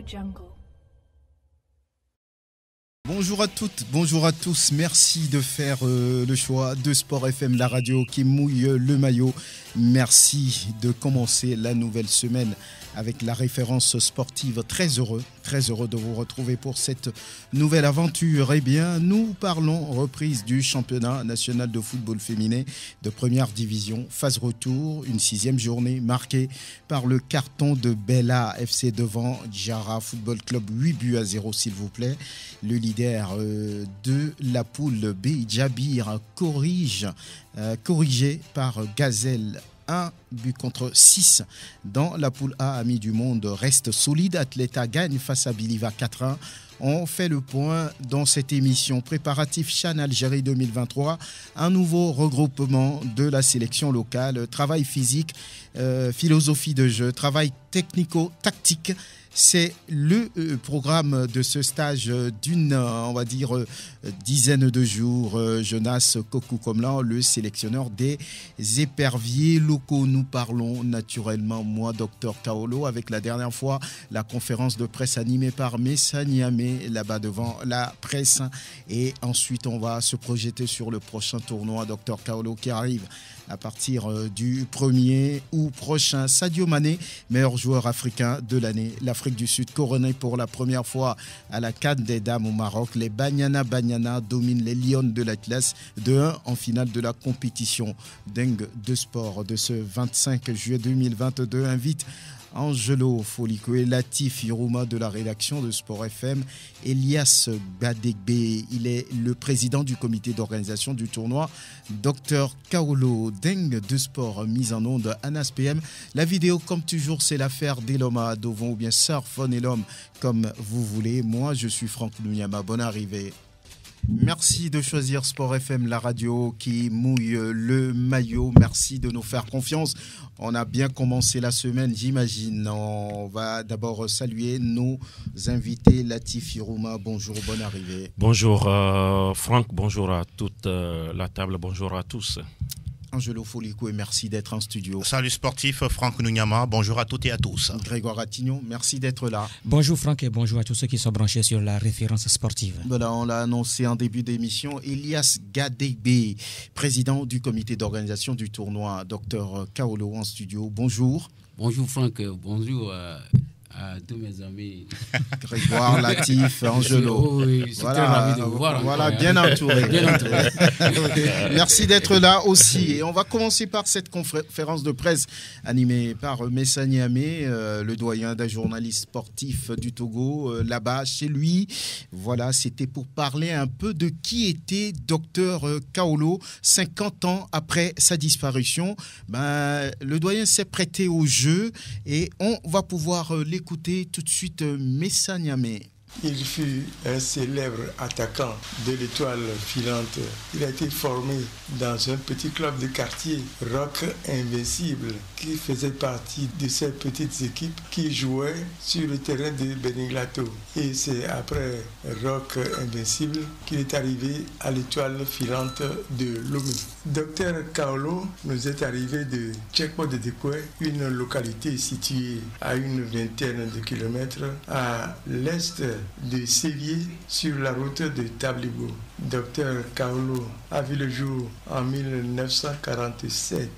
Jungle. Bonjour à toutes, bonjour à tous. Merci de faire le choix de Sport FM, la radio qui mouille le maillot. Merci de commencer la nouvelle semaine avec la référence sportive. Très heureux de vous retrouver pour cette nouvelle aventure. Eh bien, nous parlons reprise du championnat national de football féminin de première division. Phase retour, une 6e journée marquée par le carton de Bella FC devant Jara Football Club, 8-0 s'il vous plaît. Le leader de la poule B, Djabir, corrigé par Gazelle. 1-6 dans la poule A. Amis du monde reste solide. Atleta gagne face à Biliva 4-1. On fait le point dans cette émission. Préparatif CHAN Algérie 2023. Un nouveau regroupement de la sélection locale. Travail physique, philosophie de jeu, travail technico-tactique. C'est le programme de ce stage d'une, on va dire, dizaine de jours. Jonas Kokou-Komlan, le sélectionneur des éperviers locaux. Nous parlons naturellement, moi, Dr Kaolo, avec la dernière fois la conférence de presse animée par Messa Niamé, là-bas devant la presse. Et ensuite, on va se projeter sur le prochain tournoi, Dr Kaolo, qui arrive à partir du 1er août prochain. Sadio Mané, meilleur joueur africain de l'année. L'Afrique du Sud couronnée pour la première fois à la CAN des dames au Maroc. Les Banyana dominent les Lions de l'Atlas 2-1 en finale de la compétition dingue de sport de ce 25 juillet 2022. Invite Angelo Folikwe, Latif Yorouma de la rédaction de Sport FM, Elias Badegbe, il est le président du comité d'organisation du tournoi, Dr Kaolo, dingue de sport, mise en onde Anas PM. La vidéo, comme toujours, c'est l'affaire d'Eloma Dovon ou bien Surfon et l'homme, comme vous voulez. Moi, je suis Franck Nouniama. Bonne arrivée. Merci de choisir Sport FM, la radio qui mouille le maillot. Merci de nous faire confiance. On a bien commencé la semaine, j'imagine. On va d'abord saluer nos invités. Latif Yorouma, bonjour, bonne arrivée. Bonjour Franck, bonjour à toute la table, bonjour à tous. Angelo Folikwe, merci d'être en studio. Salut sportif, Franck Nouniama, bonjour à toutes et à tous. Grégoire Attignon, merci d'être là. Bonjour Franck et bonjour à tous ceux qui sont branchés sur la référence sportive. Voilà, on l'a annoncé en début d'émission, Elias Gadebe, président du comité d'organisation du tournoi, Dr Kaolo en studio, bonjour. Bonjour Franck, bonjour à tous mes amis. Grégoire, Latif, Angelo. Oui, voilà, ravi de vous voir. Voilà, bien entouré. Bien entouré. Merci d'être là aussi. Et on va commencer par cette conférence de presse animée par Messa Niamé, le doyen d'un journaliste sportif du Togo, là-bas, chez lui. Voilà, c'était pour parler un peu de qui était Dr Kaolo 50 ans après sa disparition. Le doyen s'est prêté au jeu et on va pouvoir l'écouter tout de suite, Messa Niamé. Il fut un célèbre attaquant de l'étoile filante. Il a été formé dans un petit club de quartier, Rock Invincible, qui faisait partie de ces petites équipes qui jouaient sur le terrain de Beniglato. Et c'est après Rock Invincible qu'il est arrivé à l'étoile filante de Lomé. Dr Kaolo nous est arrivé de Tchekpo de Dekwe, une localité située à une vingtaine de kilomètres à l'est de Sévier sur la route de Tablibo. Dr Kaolo a vu le jour en 1947.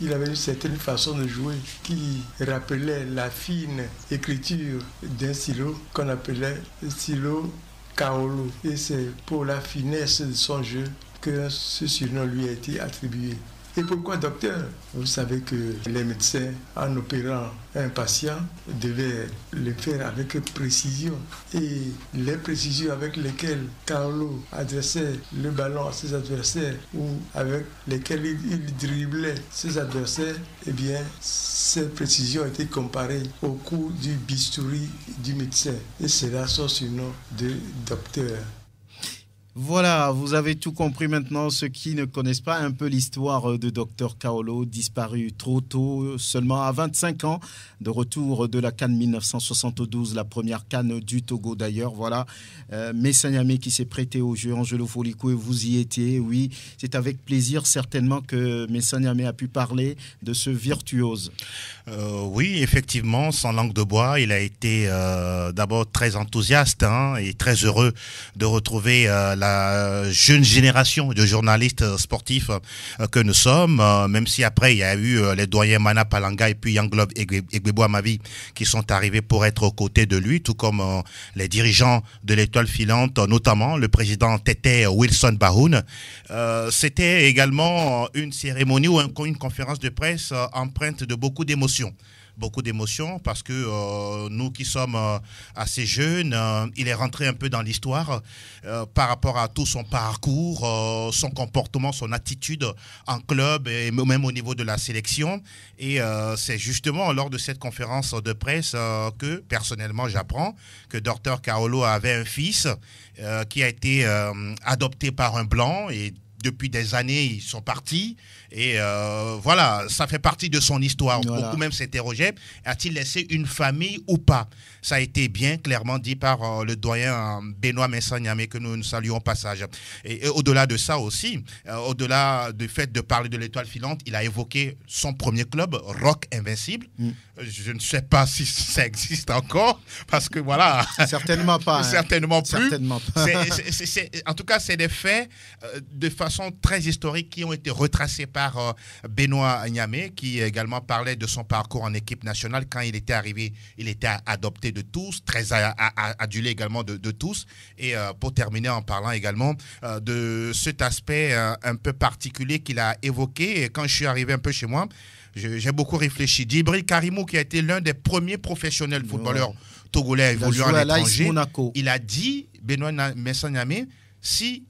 Il avait une certaine façon de jouer qui rappelait la fine écriture d'un stylo qu'on appelait stylo Kaolo. Et c'est pour la finesse de son jeu que ce surnom lui a été attribué. Et pourquoi docteur? Vous savez que les médecins, en opérant un patient, devaient le faire avec précision. Et les précisions avec lesquelles Kaolo adressait le ballon à ses adversaires ou avec lesquelles il driblait ses adversaires, eh bien, ces précisions étaient comparées au coup du bistouri du médecin. Et c'est là son surnom de docteur. Voilà, vous avez tout compris maintenant. Ceux qui ne connaissent pas un peu l'histoire de Dr Kaolo, disparu trop tôt, seulement à 25 ans, de retour de la CAN 1972, la première CAN du Togo d'ailleurs. Voilà, Messa Niamé qui s'est prêté au jeu, Angelo Folico, et vous y étiez. Oui, c'est avec plaisir certainement que Messa Niamé a pu parler de ce virtuose. Oui, effectivement, sans langue de bois, il a été d'abord très enthousiaste et très heureux de retrouver la jeune génération de journalistes sportifs que nous sommes, même si après il y a eu les doyens Mana Palanga et puis Yanglob Egbebo Amavi qui sont arrivés pour être aux côtés de lui, tout comme les dirigeants de l'Étoile filante, notamment le président Tété Wilson Bahoun. C'était également une cérémonie ou une conférence de presse empreinte de beaucoup d'émotions. Beaucoup d'émotions parce que nous qui sommes assez jeunes, il est rentré un peu dans l'histoire par rapport à tout son parcours, son comportement, son attitude en club et même au niveau de la sélection. Et c'est justement lors de cette conférence de presse que personnellement j'apprends que Dr Kaolo avait un fils qui a été adopté par un blanc et depuis des années, ils sont partis. Et voilà, ça fait partie de son histoire. Voilà. Beaucoup même s'interrogeaient, a-t-il laissé une famille ou pas? Ça a été bien clairement dit par le doyen Benoît Messa Niamé, que nous saluons au passage. Et au-delà de ça aussi, au-delà du fait de parler de l'Étoile filante, il a évoqué son premier club, Rock Invincible. Je ne sais pas si ça existe encore, parce que voilà... Certainement pas. Certainement plus. Certainement pas. En tout cas, c'est des faits de façon très historique qui ont été retracés par Benoît Niamé, qui également parlait de son parcours en équipe nationale. Quand il était arrivé, il était adopté de tous, très adulé également de tous. Et pour terminer en parlant également de cet aspect un peu particulier qu'il a évoqué, et quand je suis arrivé un peu chez moi, j'ai beaucoup réfléchi. Djibril Karimou, qui a été l'un des premiers professionnels footballeurs togolais évoluant à l'étranger, il a dit, Benoît Messa Niamé, si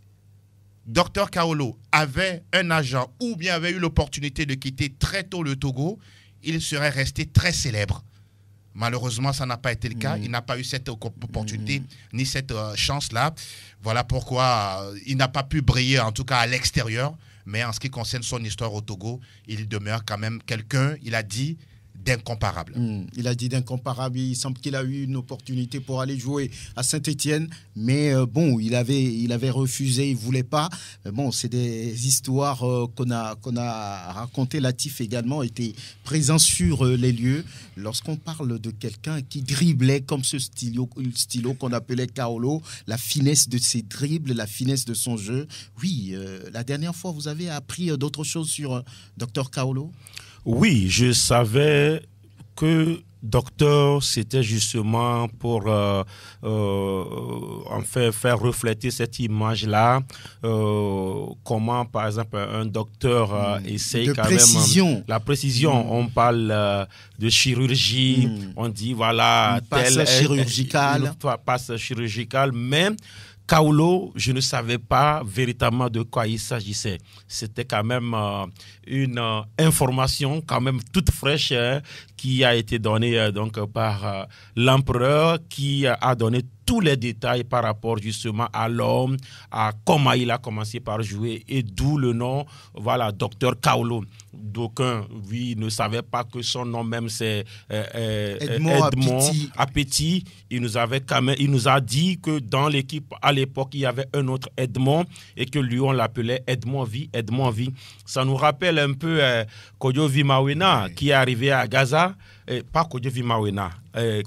Dr Kaolo avait un agent ou bien avait eu l'opportunité de quitter très tôt le Togo, il serait resté très célèbre. Malheureusement, ça n'a pas été le cas. Il n'a pas eu cette opportunité ni cette chance-là. Voilà pourquoi il n'a pas pu briller, en tout cas à l'extérieur. Mais en ce qui concerne son histoire au Togo, il demeure quand même quelqu'un, il a dit, d'incomparable. Il a dit d'incomparable. Il semble qu'il a eu une opportunité pour aller jouer à Saint-Étienne, mais bon, il avait refusé, il ne voulait pas. Bon, c'est des histoires qu'on a racontées. Latif également était présent sur les lieux. Lorsqu'on parle de quelqu'un qui driblait comme ce stylo qu'on appelait Kaolo, la finesse de ses dribbles, la finesse de son jeu. Oui, la dernière fois, vous avez appris d'autres choses sur Dr Kaolo? Oui, je savais que docteur, c'était justement pour en fait faire refléter cette image-là. Comment, par exemple, un docteur essaye quand même... La précision, on parle de chirurgie, on dit voilà... Passe chirurgical. Passe chirurgical, mais... Kaolo, je ne savais pas véritablement de quoi il s'agissait. C'était quand même une information quand même toute fraîche qui a été donnée donc par l'empereur, qui a donné tous les détails par rapport justement à l'homme, à comment il a commencé par jouer et d'où le nom, voilà, Dr Kaolo. D'aucuns, oui, ne savaient pas que son nom même c'est Edmond Apeti. Il nous a dit que dans l'équipe à l'époque il y avait un autre Edmond et que lui on l'appelait Edmond V. Ça nous rappelle un peu Kodjovi Mawena qui est arrivé à Gaza, pas Kodjovi Mawena,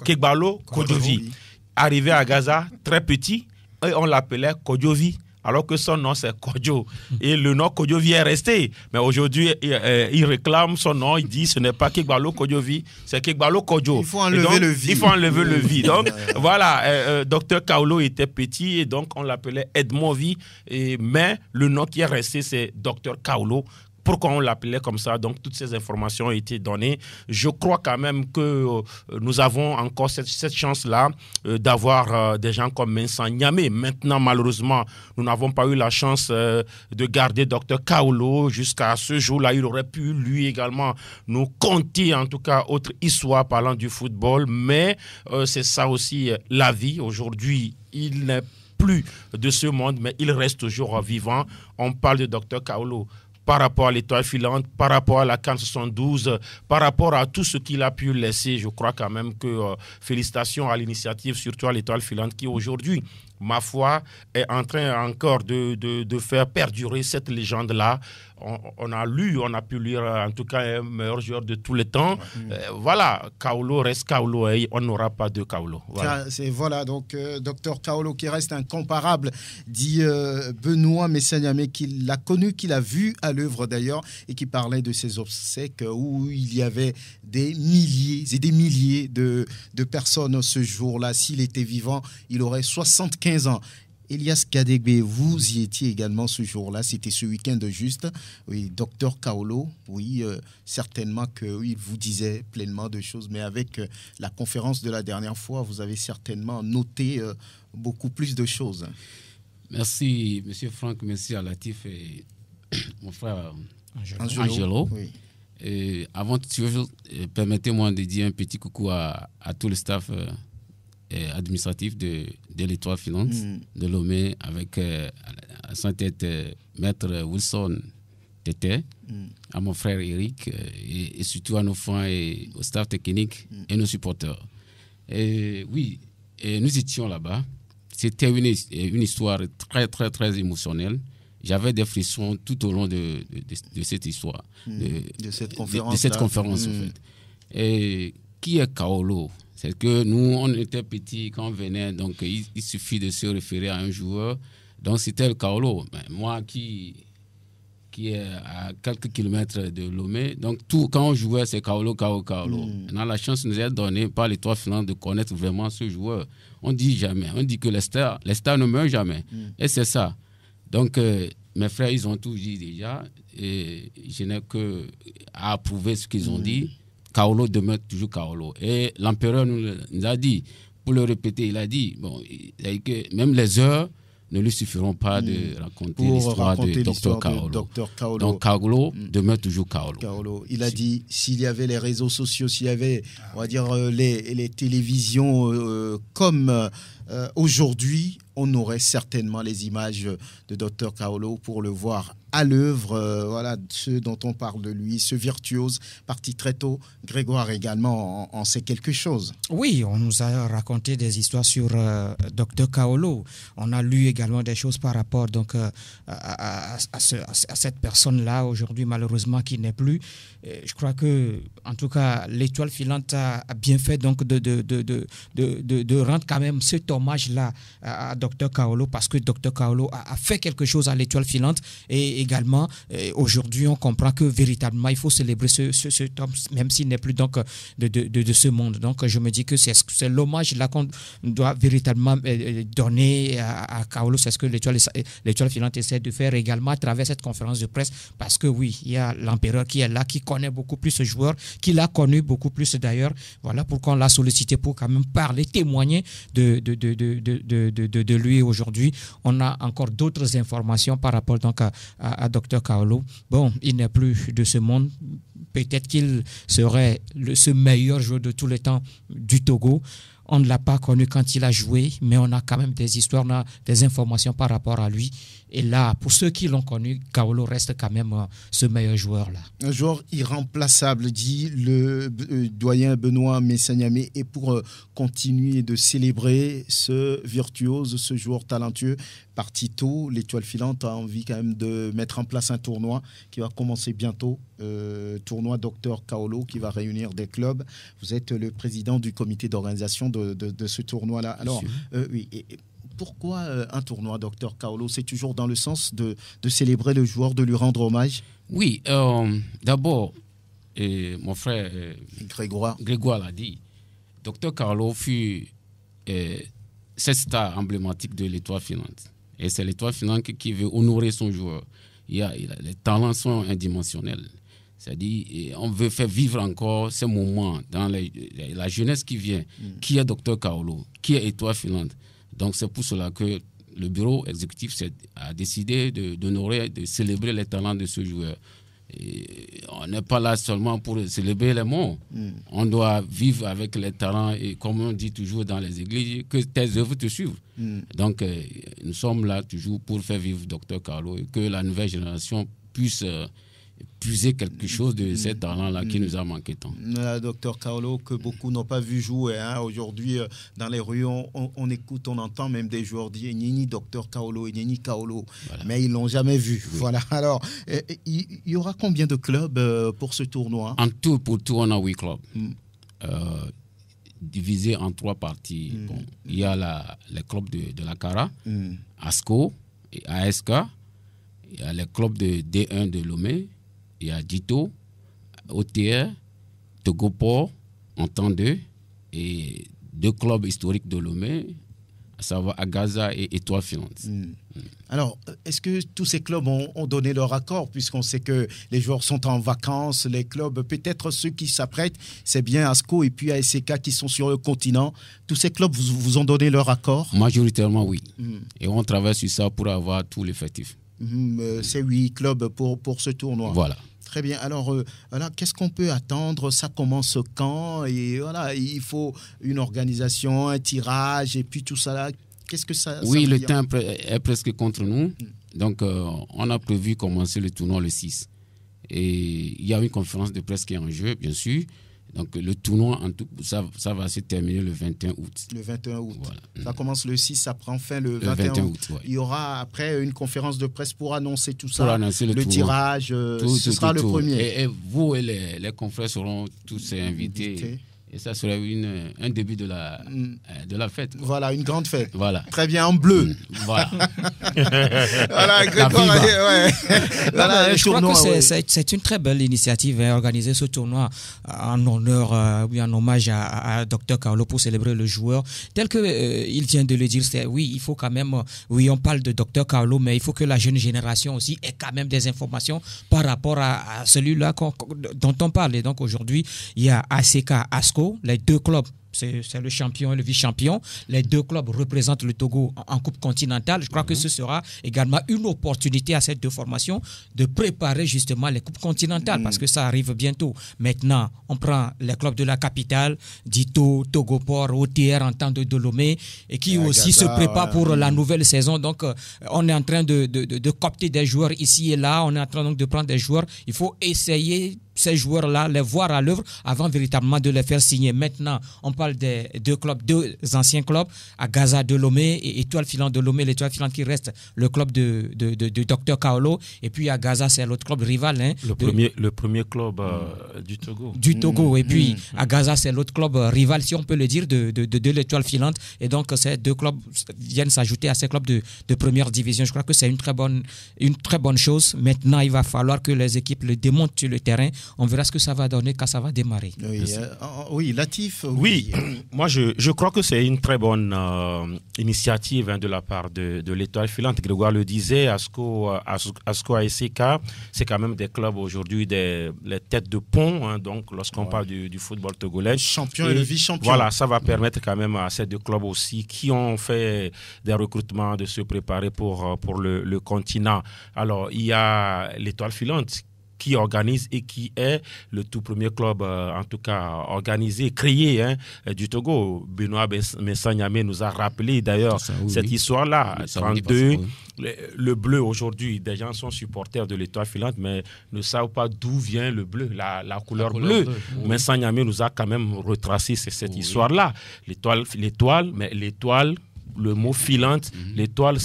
Kegbalo Kodjovi, arrivé à Gaza très petit et on l'appelait Kodjovi. Alors que son nom, c'est Kodjo. Et le nom Kodjovi est resté. Mais aujourd'hui, il réclame son nom. Il dit ce n'est pas Kegbalo Kodjovi, c'est Kegbalo Kodjo. Il faut enlever le V. Il faut enlever le V. Donc, voilà, Dr Kaolo était petit et donc on l'appelait Edmond V. Mais le nom qui est resté, c'est Dr Kaolo. Pourquoi on l'appelait comme ça? Donc, toutes ces informations ont été données. Je crois quand même que nous avons encore cette chance-là d'avoir des gens comme Messa Niamé. Maintenant, malheureusement, nous n'avons pas eu la chance de garder Dr Kaolo jusqu'à ce jour-là. Il aurait pu, lui également, nous conter, en tout cas, autre histoire parlant du football. Mais c'est ça aussi, la vie. Aujourd'hui, il n'est plus de ce monde, mais il reste toujours vivant. On parle de Dr Kaolo par rapport à l'étoile filante, par rapport à la CAN 72, par rapport à tout ce qu'il a pu laisser. Je crois quand même que félicitations à l'initiative, surtout à l'étoile filante qui aujourd'hui, ma foi, est en train encore de faire perdurer cette légende-là. On a pu lire en tout cas un meilleur joueur de tous les temps. Voilà, Kaolo reste Kaolo et on n'aura pas de Kaolo. Voilà, donc Dr Kaolo qui reste incomparable, dit Benoît Messanyame, qui l'a connu, qui l'a vu à l'œuvre d'ailleurs, et qui parlait de ses obsèques où il y avait des milliers et des milliers de personnes ce jour-là. S'il était vivant, il aurait 75 ans. Elias Kadegbe, vous y étiez également ce jour-là, c'était ce week-end juste. Oui, Dr Kaolo, oui, certainement qu'il vous disait pleinement de choses, mais avec la conférence de la dernière fois, vous avez certainement noté beaucoup plus de choses. Merci, M. Franck, merci à Latif et mon frère Angelo. Oui. Et avant toute chose, permettez-moi de dire un petit coucou à tout le staff administratif de l'étoile filante de Lomé, avec à sa tête maître Wilson Tété, à mon frère Eric et surtout à nos frères et au staff technique et nos supporters. Et oui, nous étions là-bas. C'était une histoire très très très émotionnelle. J'avais des frissons tout au long de cette histoire, de cette conférence. De cette conférence en fait. Et qui est Kaolo? C'est que nous, on était petits quand on venait, donc il suffit de se référer à un joueur. Donc c'était le Kaolo. Moi qui est à quelques kilomètres de Lomé, donc tout, quand on jouait, c'est Kaolo. Maintenant, la chance nous est donnée par l'étoile filante de connaître vraiment ce joueur. On dit jamais, on dit que les stars ne meurent jamais. Et c'est ça. Donc mes frères, ils ont tout dit déjà, et je n'ai que à approuver ce qu'ils ont dit. Kaolo demeure toujours Kaolo. Et l'empereur nous a dit, pour le répéter, il a dit, que même les heures ne lui suffiront pas de raconter l'histoire de Dr Kaolo. Donc Kaolo demeure toujours Kaolo. Il a dit, s'il y avait les réseaux sociaux, s'il y avait, on va dire, les télévisions comme aujourd'hui, on aurait certainement les images de Dr Kaolo pour le voir à l'œuvre. Voilà, ce dont on parle de lui, ce virtuose, parti très tôt. Grégoire également en sait quelque chose. Oui, on nous a raconté des histoires sur Dr Kaolo. On a lu également des choses par rapport donc, à cette personne-là aujourd'hui, malheureusement, qui n'est plus. Je crois que, en tout cas, l'étoile filante a bien fait donc de rendre quand même cet hommage-là à Dr Kaolo, parce que Dr Kaolo a fait quelque chose à l'étoile filante, et également aujourd'hui on comprend que véritablement il faut célébrer cet homme, même s'il n'est plus donc de ce monde. Donc je me dis que c'est l'hommage là qu'on doit véritablement donner à Kaolo. C'est ce que l'étoile filante essaie de faire également à travers cette conférence de presse, parce que oui, il y a l'empereur qui est là, qui connaît beaucoup plus ce joueur, qui l'a connu beaucoup plus d'ailleurs. Voilà pourquoi on l'a sollicité pour quand même parler, témoigner de lui aujourd'hui. On a encore d'autres informations par rapport donc à Dr Kaolo. Bon, il n'est plus de ce monde. Peut-être qu'il serait ce meilleur joueur de tous les temps du Togo. On ne l'a pas connu quand il a joué, mais on a quand même des histoires, on a des informations par rapport à lui. Et là, pour ceux qui l'ont connu, Kaolo reste quand même ce meilleur joueur-là. Un joueur irremplaçable, dit le doyen Benoît Messanyame. Et pour continuer de célébrer ce virtuose, ce joueur talentueux, parti tôt, l'étoile filante a envie quand même de mettre en place un tournoi qui va commencer bientôt. Tournoi Dr Kaolo qui va réunir des clubs. Vous êtes le président du comité d'organisation de ce tournoi-là. Alors, oui. Pourquoi un tournoi Dr Kaolo? C'est toujours dans le sens de célébrer le joueur, de lui rendre hommage? Oui, d'abord, mon frère Grégoire l'a dit. Dr Kaolo fut cette star emblématique de l'étoile filante. Et c'est l'étoile filante qui veut honorer son joueur. Les talents sont indimensionnels. C'est-à-dire, on veut faire vivre encore ces moments dans la jeunesse qui vient. Qui est Dr Kaolo? Qui est étoile filante? Donc c'est pour cela que le bureau exécutif a décidé d'honorer, de célébrer les talents de ce joueur. Et on n'est pas là seulement pour célébrer les morts. On doit vivre avec les talents et comme on dit toujours dans les églises, que tes œuvres te suivent. Donc, nous sommes là toujours pour faire vivre Dr Carlo et que la nouvelle génération puisse puiser quelque chose de ces talents-là qui nous a manqué tant. Docteur Carlo, que beaucoup n'ont pas vu jouer. Aujourd'hui, dans les rues, on écoute, on entend même des joueurs dire Nini Docteur Carlo et Nini Carlo, mais ils ne l'ont jamais vu. Oui. Voilà. Alors, il y aura combien de clubs pour ce tournoi? En tout, pour tout, on a 8 clubs. Divisés en 3 parties. Bon, il y a les clubs de la Cara, ASCO et ASK. Il y a les clubs de D1 de Lomé. Il y a Dito, OTR, Togoport, Entendeux et 2 clubs historiques de Lomé, à savoir Agaza et Étoile Filante. Alors, est-ce que tous ces clubs ont donné leur accord, puisqu'on sait que les joueurs sont en vacances, les clubs, peut-être ceux qui s'apprêtent, c'est bien ASCO et puis ASK qui sont sur le continent. Tous ces clubs vous ont donné leur accord? Majoritairement, oui. Et on travaille sur ça pour avoir tout l'effectif. C'est 8 clubs pour ce tournoi. Voilà. Très bien. Alors, qu'est-ce qu'on peut attendre? Ça commence quand? Et voilà, il faut une organisation, un tirage, et puis tout ça là. Qu'est-ce que ça Oui, ça le temps est presque contre nous. Donc, on a prévu commencer le tournoi le 6. Et il y a une conférence de presse qui est en jeu, bien sûr. Donc, le tournoi, ça va se terminer le 21 août. Le 21 août. Voilà. Ça commence le 6, ça prend fin le 21 août. Ouais. Il y aura après une conférence de presse pour annoncer tout ça. Pour annoncer le tirage, ce sera le premier. Et vous et les confrères seront tous invités. Et ça serait un début de la fête. Quoi. Voilà, une grande fête. Voilà. Très bien, en bleu. Voilà. Voilà, Grégoire a dit, voilà, je crois que c'est une très belle initiative, organiser ce tournoi en honneur, en hommage à Dr Carlo pour célébrer le joueur. Tel qu'il vient de le dire, oui, il faut quand même, oui, on parle de Dr Carlo, mais il faut que la jeune génération aussi ait quand même des informations par rapport à celui-là dont on parle. Et donc aujourd'hui, il y a ACK, ASCO, les 2 clubs, c'est le champion et le vice-champion. Les 2 clubs représentent le Togo en Coupe continentale. Je crois que ce sera également une opportunité à ces 2 formations de préparer justement les Coupes continentales parce que ça arrive bientôt. Maintenant, on prend les clubs de la capitale, Dito, Togoport, OTR en temps de Lomé et qui aussi se préparent pour la nouvelle saison. Donc, on est en train de copter des joueurs ici et là. On est en train donc de prendre des joueurs. Il faut essayer ces joueurs-là, les voir à l'œuvre avant véritablement de les faire signer. Maintenant, on parle des 2 clubs, 2 anciens clubs, à Gaza de Lomé et Étoile Filante de Lomé. L'Étoile Filante qui reste le club de Dr Carlo. Et puis à Gaza, c'est l'autre club rival. Le premier club du Togo. Du Togo. Et puis à Gaza, c'est l'autre club rival, si on peut le dire, de l'Étoile Filante. Et donc, ces 2 clubs viennent s'ajouter à ces clubs de première division. Je crois que c'est une très bonne chose. Maintenant, il va falloir que les équipes le démontent sur le terrain. On verra ce que ça va donner quand ça va démarrer. Oui, Latif. Oui, moi je crois que c'est une très bonne initiative de la part de l'Étoile Filante. Grégoire le disait, ASCO ASK, c'est quand même des clubs aujourd'hui, les têtes de pont. Donc lorsqu'on parle du football togolais. Le champion et le vice-champion. Voilà, ça va permettre quand même à ces 2 clubs aussi qui ont fait des recrutements de se préparer pour le continent. Alors il y a l'Étoile Filante qui organise et qui est le tout premier club, en tout cas organisé, créé du Togo. Benoît Messanyame nous a rappelé d'ailleurs cette histoire-là. 32, le bleu aujourd'hui, des gens sont supporters de l'Étoile Filante, mais ne savent pas d'où vient le bleu, la couleur bleue. Messanyame nous a quand même retracé cette histoire-là. L'étoile, mais l'étoile, le mot filante, l'étoile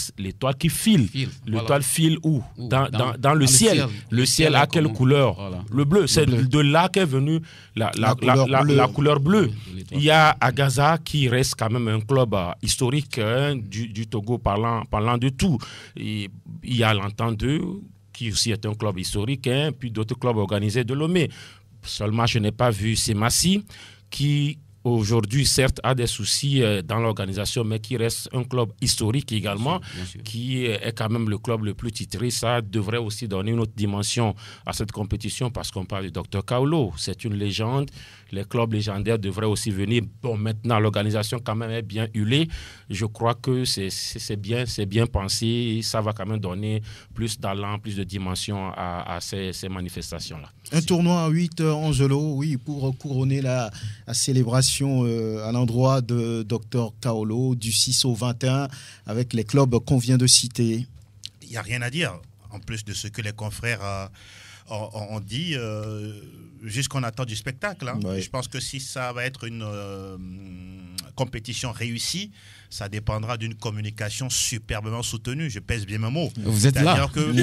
qui file. L'étoile file où? Dans le ciel. Le ciel a quelle couleur? Voilà. Le bleu. C'est de là qu'est venue la couleur bleue. Il y a Agaza qui reste quand même un club historique du Togo parlant de tout. Et il y a l'Entendeux qui aussi est un club historique, puis d'autres clubs organisés de Lomé. Seulement, je n'ai pas vu Semassi qui aujourd'hui, certes, a des soucis dans l'organisation, mais qui reste un club historique également, bien sûr. qui est quand même le club le plus titré. Ça devrait aussi donner une autre dimension à cette compétition parce qu'on parle du Dr Kaolo. C'est une légende. Les clubs légendaires devraient aussi venir. Bon, maintenant, l'organisation quand même est bien huilée. Je crois que c'est bien pensé. Ça va quand même donner plus d'allant, plus de dimension à ces manifestations-là. Un tournoi à 8 Angelo, oui, pour couronner la célébration à l'endroit de Dr Kaolo du 6 au 21 avec les clubs qu'on vient de citer. Il n'y a rien à dire, en plus de ce que les confrères ont dit, jusqu'on attend du spectacle. Hein. Ouais. Je pense que si ça va être une compétition réussie, ça dépendra d'une communication superbement soutenue. Je pèse bien mes mots. Vous êtes là. Que... oui,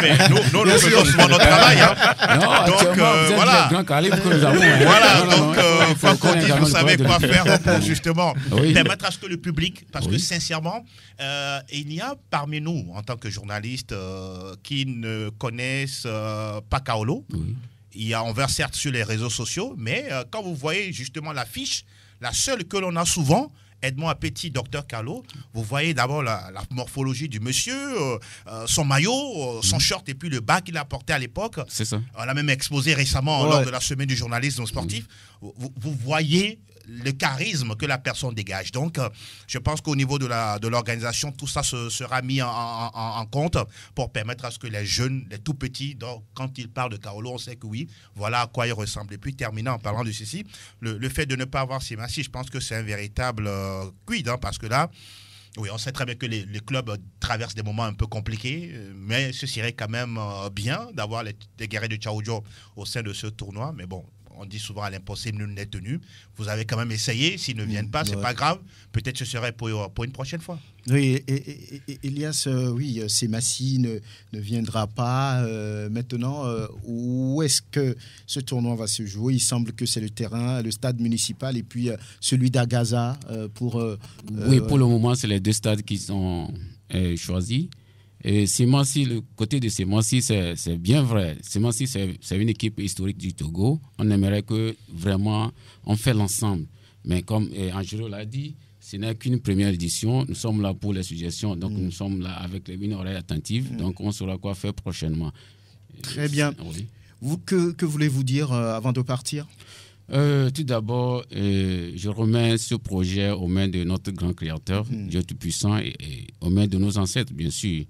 mais nous faisons souvent notre travail. Hein. Non, donc, vous êtes voilà. les grands calibres que nous avons. Hein. Voilà, Non, donc, quoi qu'on dise, vous savez quoi faire pour justement permettre à ce que le public, parce que sincèrement, il y a parmi nous, en tant que journalistes, qui ne connaissent pas Kaolo. Oui. Il y a, on verse certes sur les réseaux sociaux, mais quand vous voyez justement l'affiche, la seule que l'on a souvent, Edmond Appétit, Dr Kaolo, vous voyez d'abord la morphologie du monsieur, son maillot, son short et puis le bas qu'il a porté à l'époque. C'est ça. On l'a même exposé récemment lors de la semaine du journalisme sportif. Vous voyez le charisme que la personne dégage. Donc, je pense qu'au niveau de l'organisation, tout ça sera mis en compte pour permettre à ce que les jeunes, les tout petits, donc, quand ils parlent de Kaolo, on sait que oui, voilà à quoi il ressemble. Et puis, terminant en parlant de ceci, le fait de ne pas avoir ces massifs, je pense que c'est un véritable quid, hein, parce que là, oui, on sait très bien que les clubs traversent des moments un peu compliqués, mais ce serait quand même bien d'avoir les guerriers de Tchaoudjo au sein de ce tournoi. Mais bon, on dit souvent à l'impossible, nul n'est tenu. Vous avez quand même essayé. S'ils ne viennent pas, c'est pas grave. Peut-être ce serait pour une prochaine fois. Oui, et Elias, oui, Semassi ne viendra pas. Maintenant, où est-ce que ce tournoi va se jouer? Il semble que c'est le terrain, le stade municipal et puis celui d'Agaza pour... oui, pour le moment, c'est les deux stades qui sont choisis. Et Semassi, le côté de Semassi, c'est bien vrai. Semassi, c'est une équipe historique du Togo. On aimerait que vraiment on fait l'ensemble. Mais comme Angelo l'a dit, ce n'est qu'une première édition. Nous sommes là pour les suggestions. Donc, nous sommes là avec une oreille attentive. Donc, on saura quoi faire prochainement. Très bien. Oui. Que voulez-vous dire avant de partir? Tout d'abord, je remets ce projet aux mains de notre grand créateur, Dieu Tout-Puissant, et aux mains de nos ancêtres, bien sûr,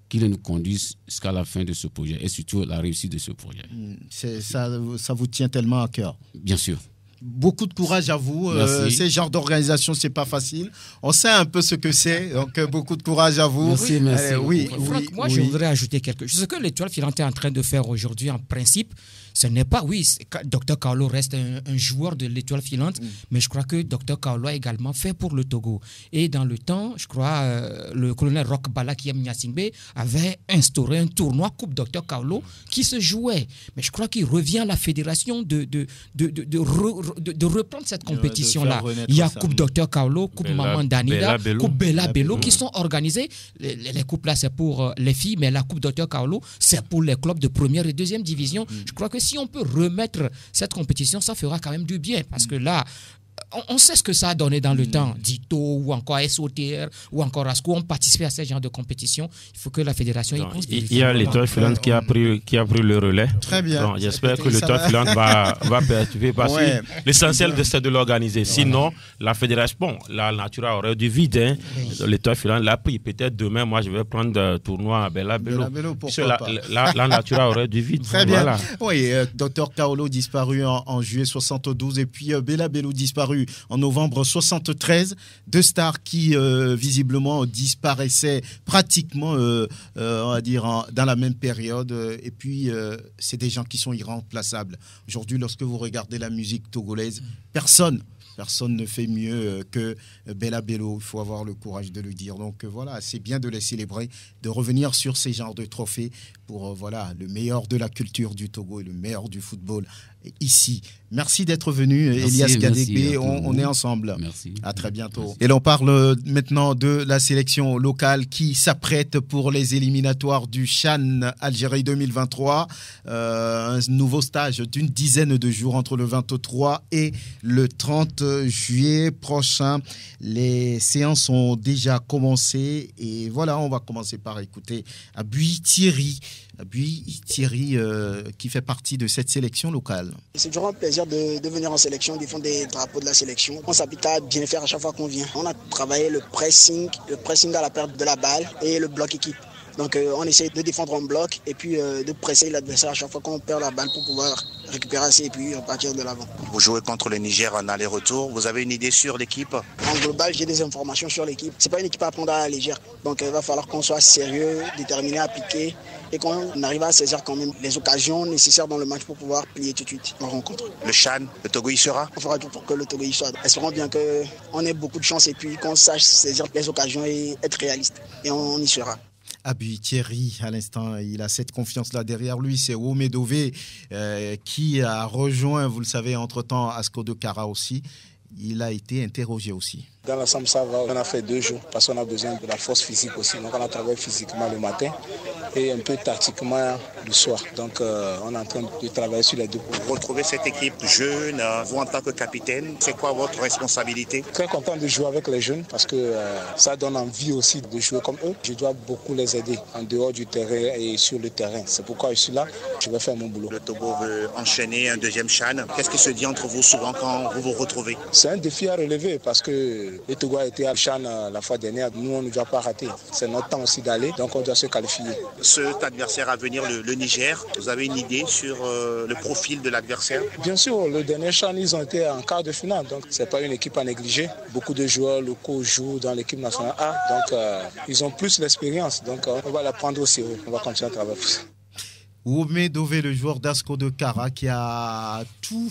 qui nous conduisent jusqu'à la fin de ce projet et surtout la réussite de ce projet. Ça vous tient tellement à cœur. Bien sûr. Beaucoup de courage à vous. Ces genres d'organisation, c'est pas facile. On sait un peu ce que c'est, donc beaucoup de courage à vous. Merci. Franck, moi, je voudrais ajouter quelque chose. Ce que l'Étoile filante est en train de faire aujourd'hui, en principe, ce n'est pas, oui, Dr Kaolo reste un joueur de l'Étoile filante, mais je crois que Dr Kaolo a également fait pour le Togo. Et dans le temps, je crois, le colonel Roch Balakiem Nyasingbe avait instauré un tournoi Coupe Dr Kaolo qui se jouait. Mais je crois qu'il revient à la fédération de reprendre cette compétition-là. Il y a Coupe Dr Kaolo, Coupe Maman Danida, Coupe Bella Bello qui sont organisées. Les coupes-là, c'est pour les filles, mais la Coupe Dr Kaolo, c'est pour les clubs de première et deuxième division. Je crois que si on peut remettre cette compétition, ça fera quand même du bien. Parce que là, on sait ce que ça a donné dans le temps. Dito ou encore SOTR ou encore ASCO ont participé à ce genre de compétition. Il faut que la fédération y pense. Il y a l'Étoile filante qui a pris le relais. Très bien. J'espère que l'Étoile filante va participer parce que l'essentiel c'est de l'organiser. Sinon, la fédération, bon, la Natura aurait du vide. Hein. L'Étoile filante l'a pris. Peut-être demain, moi, je vais prendre un tournoi à Bella Bello. La Natura aurait du vide. Très bien. Voilà. Oui, Dr Kaolo disparu en juillet 72 et puis Bella Bello disparu en novembre 73. Deux stars qui visiblement disparaissaient pratiquement, on va dire, dans la même période. Et puis, c'est des gens qui sont irremplaçables. Aujourd'hui, lorsque vous regardez la musique togolaise, personne Personne ne fait mieux que Bella Bello, il faut avoir le courage de le dire. Donc voilà, c'est bien de les célébrer, de revenir sur ces genres de trophées pour le meilleur de la culture du Togo et le meilleur du football ici. Merci d'être venu, Elias Gadegbe. On est ensemble. Merci. À très bientôt. Merci. Et l'on parle maintenant de la sélection locale qui s'apprête pour les éliminatoires du CHAN Algérie 2023. Un nouveau stage d'une dizaine de jours entre le 23 et le 30 juillet prochain. Les séances ont déjà commencé et voilà, on va commencer par écouter Abui Thierry qui fait partie de cette sélection locale. C'est toujours un plaisir de venir en sélection, défendre des drapeaux de la sélection. On s'habite à bien faire à chaque fois qu'on vient. On a travaillé le pressing à la perte de la balle et le bloc équipe. Donc on essaie de défendre en bloc et puis de presser l'adversaire à chaque fois qu'on perd la balle pour pouvoir récupérer assez et puis repartir de l'avant. Vous jouez contre le Niger en aller-retour. Vous avez une idée sur l'équipe? En global, j'ai des informations sur l'équipe. C'est pas une équipe à prendre à la légère. Donc il va falloir qu'on soit sérieux, déterminé, appliqué et qu'on arrive à saisir quand même les occasions nécessaires dans le match pour pouvoir plier tout de suite la rencontre. Le CHAN, le Togo y sera? On fera tout pour que le Togo y soit. Espérons bien qu'on ait beaucoup de chance et puis qu'on sache saisir les occasions et être réaliste. Et on y sera. Abui Thierry, à l'instant, il a cette confiance-là derrière lui. C'est Omedové qui a rejoint, vous le savez, entre-temps, Asko de Kara aussi. Il a été interrogé aussi. Dans l'ensemble, ça va. On a fait 2 jours parce qu'on a besoin de la force physique aussi. Donc, on a travaillé physiquement le matin et un peu tactiquement le soir. Donc, on est en train de travailler sur les 2 points. Vous retrouvez cette équipe jeune, vous en tant que capitaine, c'est quoi votre responsabilité? Très content de jouer avec les jeunes parce que ça donne envie aussi de jouer comme eux. Je dois beaucoup les aider en dehors du terrain et sur le terrain. C'est pourquoi je suis là. Je vais faire mon boulot. Le Togo veut enchaîner un deuxième CHAN. Qu'est-ce qui se dit entre vous souvent quand vous vous retrouvez? C'est un défi à relever parce que le Togo a été à CHAN la fois dernière. Nous, on ne doit pas rater. C'est notre temps aussi d'aller, donc on doit se qualifier. Cet adversaire à venir, le Niger, vous avez une idée sur le profil de l'adversaire? Bien sûr, le dernier CHAN, ils ont été en quart de finale, donc ce n'est pas une équipe à négliger. Beaucoup de joueurs locaux jouent dans l'équipe nationale A, donc ils ont plus d'expérience, donc on va la prendre au sérieux, on va continuer à travailler pour ça. Omedové, le joueur d'Asko de Kara, qui a tout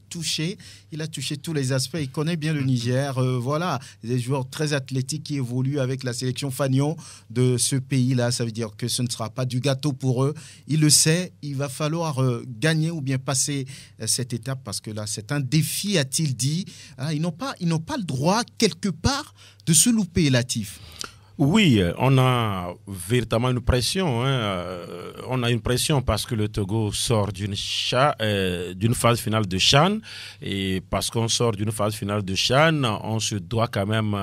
touché. Il a touché tous les aspects. Il connaît bien le Niger. Voilà, des joueurs très athlétiques qui évoluent avec la sélection Fagnon de ce pays-là. Ça veut dire que ce ne sera pas du gâteau pour eux. Il le sait. Il va falloir gagner ou bien passer cette étape parce que là, c'est un défi, a-t-il dit. Ils n'ont pas le droit, quelque part, de se louper, Latif. Oui, on a véritablement une pression. On a une pression parce que le Togo sort d'une phase finale de CHAN. Et parce qu'on sort d'une phase finale de CHAN, on se doit quand même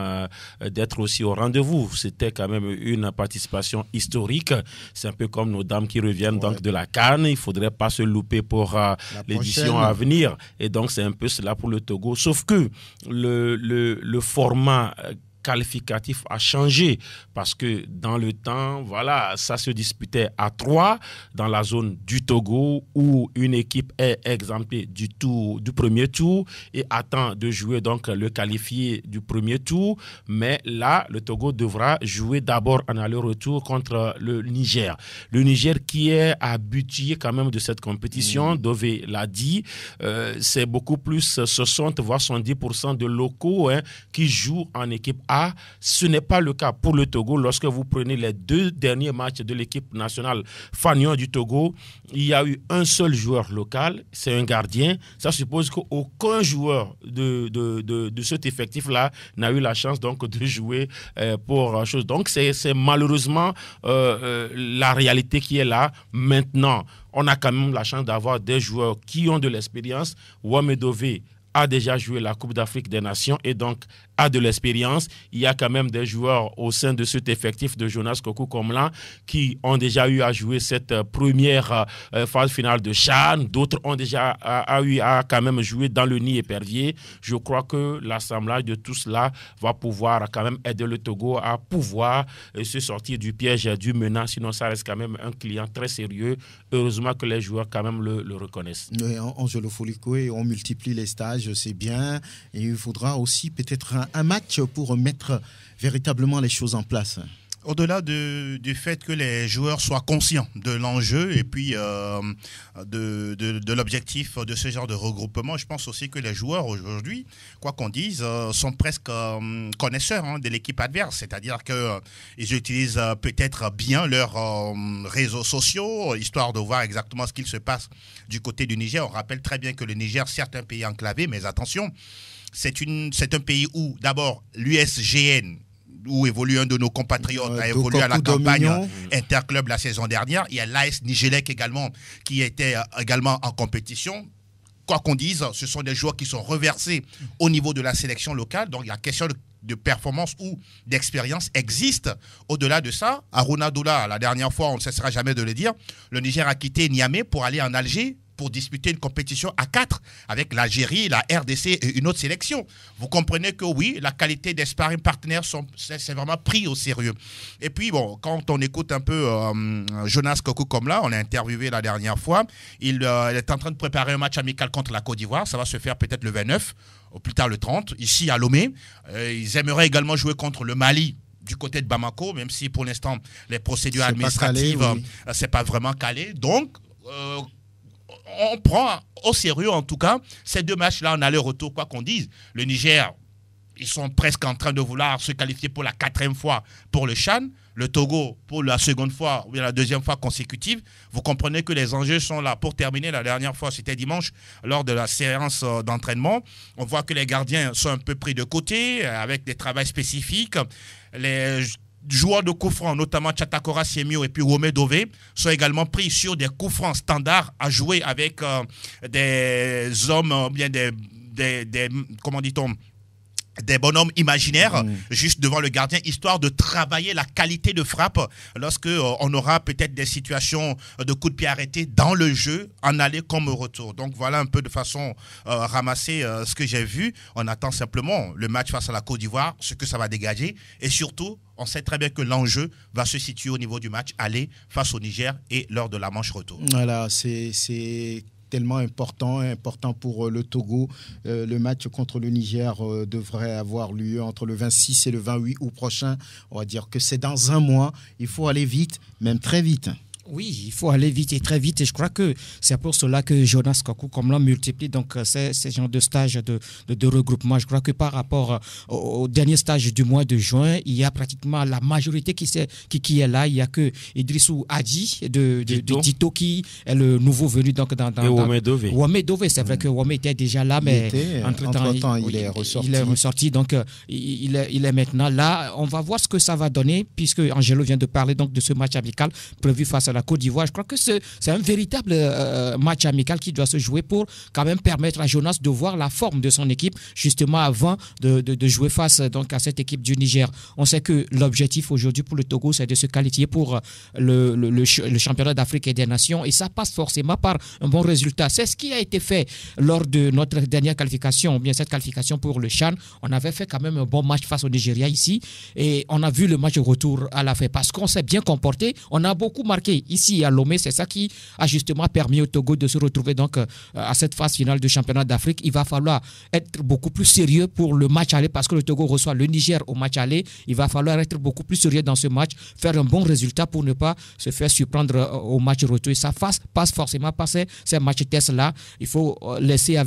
d'être aussi au rendez-vous. C'était quand même une participation historique. C'est un peu comme nos dames qui reviennent donc de la CAN. Il ne faudrait pas se louper pour l'édition à venir. Et donc, c'est un peu cela pour le Togo. Sauf que le format qualificatif a changé parce que dans le temps, voilà, ça se disputait à 3 dans la zone du Togo où une équipe est exemptée du premier tour et attend de jouer donc le qualifié du premier tour. Mais là, le Togo devra jouer d'abord en aller-retour contre le Niger. Le Niger qui est habitué quand même de cette compétition, Dové l'a dit, c'est beaucoup plus 60 voire 70% de locaux qui jouent en équipe A. Ce n'est pas le cas pour le Togo. Lorsque vous prenez les 2 derniers matchs de l'équipe nationale Fagnon du Togo, il y a eu un seul joueur local, c'est un gardien. Ça suppose qu'aucun joueur de cet effectif-là n'a eu la chance donc de jouer pour chose. Donc c'est malheureusement la réalité qui est là. Maintenant, on a quand même la chance d'avoir des joueurs qui ont de l'expérience. Omedové a déjà joué la Coupe d'Afrique des Nations et donc a de l'expérience. Il y a quand même des joueurs au sein de cet effectif de Jonas Kokou Komlan qui ont déjà eu à jouer cette première phase finale de CHAN. D'autres ont déjà eu à quand même jouer dans le nid épervier. Je crois que l'assemblage de tout cela va pouvoir quand même aider le Togo à pouvoir se sortir du piège du menant. Sinon, ça reste quand même un client très sérieux. Heureusement que les joueurs quand même le reconnaissent. Oui, Angelo Folikoué, on multiplie les stages, c'est bien. Et il faudra aussi peut-être un match pour mettre véritablement les choses en place. Au-delà du fait que les joueurs soient conscients de l'enjeu et puis de l'objectif de ce genre de regroupement, je pense aussi que les joueurs aujourd'hui, quoi qu'on dise, sont presque connaisseurs de l'équipe adverse. C'est-à-dire qu'ils utilisent peut-être bien leurs réseaux sociaux, histoire de voir exactement ce qu'il se passe du côté du Niger. On rappelle très bien que le Niger, certes un pays enclavé, mais attention, c'est un pays où d'abord l'USGN, où évolue un de nos compatriotes, a évolué à la campagne interclub la saison dernière. Il y a l'AS Nigelec également, qui était également en compétition. Quoi qu'on dise, ce sont des joueurs qui sont reversés au niveau de la sélection locale. Donc, la question de performance ou d'expérience existe. Au-delà de ça, Aruna Doula, la dernière fois, on ne cessera jamais de le dire, le Niger a quitté Niamey pour aller en Alger pour disputer une compétition à 4 avec l'Algérie, la RDC et une autre sélection. Vous comprenez que oui, la qualité des sparring partenaires, c'est vraiment pris au sérieux. Et puis, bon, quand on écoute un peu Jonas Kokou comme là, on l'a interviewé la dernière fois, il est en train de préparer un match amical contre la Côte d'Ivoire. Ça va se faire peut-être le 29, au plus tard le 30, ici à Lomé. Ils aimeraient également jouer contre le Mali du côté de Bamako, même si pour l'instant, les procédures administratives, c'est pas vraiment calé. Donc, on prend au sérieux, en tout cas, ces deux matchs-là en aller-retour, quoi qu'on dise. Le Niger, ils sont presque en train de vouloir se qualifier pour la 4e fois pour le CHAN. Le Togo, pour la seconde fois ou la 2e fois consécutive. Vous comprenez que les enjeux sont là. Pour terminer, la dernière fois, c'était dimanche, lors de la séance d'entraînement. On voit que les gardiens sont un peu pris de côté, avec des travaux spécifiques. Les joueurs de coups francs, notamment Chatakora Siemio et puis Wome Dove, sont également pris sur des coups francs standards à jouer avec des hommes, bien comment dit-on, des bonhommes imaginaires juste devant le gardien, histoire de travailler la qualité de frappe lorsque on aura peut-être des situations de coups de pied arrêtés dans le jeu, en aller comme au retour. Donc voilà un peu de façon ramasser ce que j'ai vu. On attend simplement le match face à la Côte d'Ivoire, ce que ça va dégager, et surtout on sait très bien que l'enjeu va se situer au niveau du match aller face au Niger et lors de la manche retour. Voilà, c'est tellement important pour le Togo. Le match contre le Niger devrait avoir lieu entre le 26 et le 28 août prochain. On va dire que c'est dans un mois. Il faut aller vite, même très vite. Oui, il faut aller vite et très vite. Et je crois que c'est pour cela que Jonas Kokou, comme l'on multiplie donc ces genres de stages de regroupement. Je crois que par rapport au dernier stage du mois de juin, il y a pratiquement la majorité qui est là. Il n'y a que Idrissou Adji de Tito qui est le nouveau venu donc dans Wome Dove. Wome Dove, c'est vrai que Wome était déjà là, mais entre-temps, il est ressorti. Il est ressorti, donc il est maintenant là. On va voir ce que ça va donner, puisque Angelo vient de parler donc de ce match amical prévu face à la Côte d'Ivoire. Je crois que c'est un véritable match amical qui doit se jouer pour quand même permettre à Jonas de voir la forme de son équipe justement avant de jouer face donc à cette équipe du Niger. On sait que l'objectif aujourd'hui pour le Togo, c'est de se qualifier pour le championnat d'Afrique et des Nations, et ça passe forcément par un bon résultat. C'est ce qui a été fait lors de notre dernière qualification, ou bien cette qualification pour le CHAN. On avait fait quand même un bon match face au Nigeria ici, et on a vu le match retour à la fin parce qu'on s'est bien comporté. On a beaucoup marqué ici à Lomé. C'est ça qui a justement permis au Togo de se retrouver donc à cette phase finale du championnat d'Afrique. Il va falloir être beaucoup plus sérieux pour le match aller, parce que le Togo reçoit le Niger au match aller. Il va falloir être beaucoup plus sérieux dans ce match, faire un bon résultat pour ne pas se faire surprendre au match retour. Et ça passe forcément par ces matchs tests là. Il faut laisser